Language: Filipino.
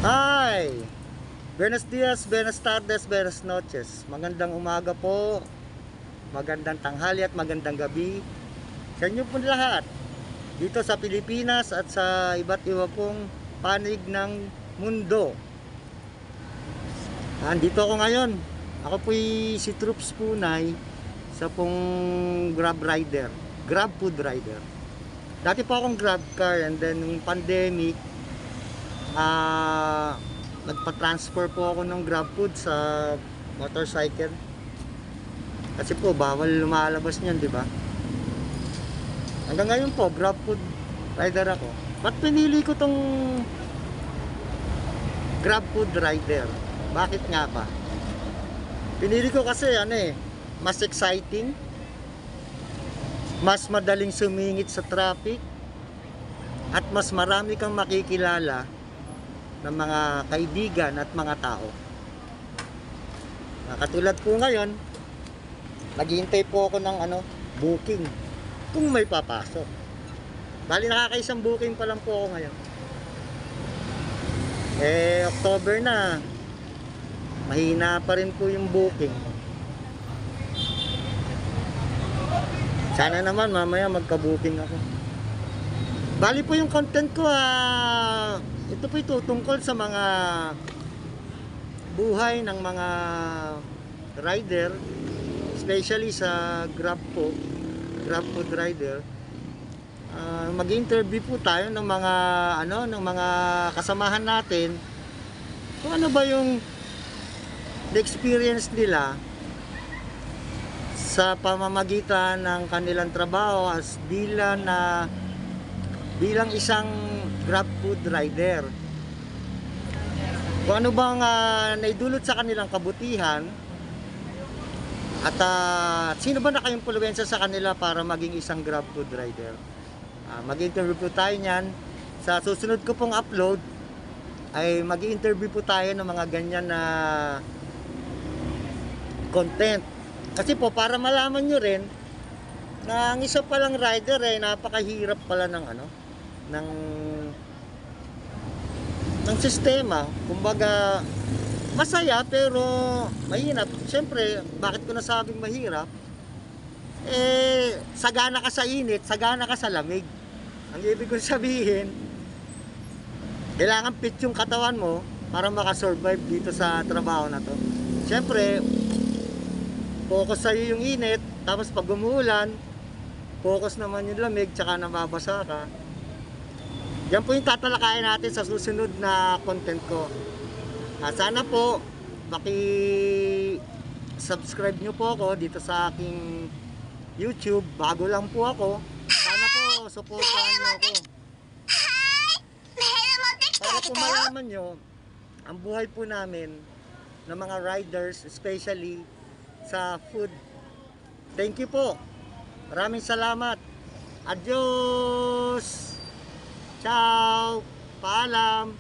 Hi! Buenos dias, buenas tardes, buenas noches. Magandang umaga po, magandang tanghali at magandang gabi sa inyo po lahat dito sa Pilipinas at sa iba't iba pong panig ng mundo. Andito ako ngayon. Ako po'y si Troops Punay, sa pong Grab rider, Grab food rider. Dati po akong Grab car, and then nung pandemic, nagpa-transfer po ako ng Grab food sa motorcycle. Kasi po bawal lumalabas niyan, di ba? Hanggang ngayon po, Grab food rider ako. Ba't pinili ko tong Grab food rider? Bakit nga ba? Pinili ko kasi mas exciting, mas madaling sumingit sa traffic, at mas marami kang makikilala ng mga kaibigan at mga tao. Katulad po ngayon, naghihintay po ako ng booking kung may papasok. Bali nakakaisang booking pa lang po ako ngayon. October na, mahina pa rin po yung booking. Sana naman mamaya magka-booking ako. Bali po yung content ko, ito po itutungkol sa mga buhay ng mga rider, especially sa Grab po, Grab food rider. Mag-interview po tayo ng mga kasamahan natin kung ano ba yung experience nila sa pamamagitan ng kanilang trabaho as bilang isang Grab food rider. Kung ano bang naidulot sa kanilang kabutihan, at sino ba naka-impluwensya sa kanila para maging isang Grab food rider. Mag-interview po tayo niyan. Sa susunod ko pong upload ay mag-interview po tayo ng mga ganyan na content. Kasi po para malaman nyo rin na ang isa palang rider napakahirap pala ng sistema. Kumbaga masaya pero mahirap. Siyempre, bakit ko nasabing mahirap? Sagana ka sa init, sagana ka sa lamig. Ang ibig kong sabihin, kailangan fit yung katawan mo para makasurvive dito sa trabaho na to. Siyempre, focus sa'yo yung init, tapos pag umuulan, focus naman yung lamig, tsaka nababasa ka. Yan po yung tatalakayan natin sa susunod na content ko. Sana po, subscribe nyo po ako dito sa aking YouTube. Bago lang po ako. Sana po, supportahan nyo ako. Para po malaman nyo ang buhay po namin ng mga riders, especially sa food. Thank you po. Maraming salamat. Adios. Ciao. Paalam.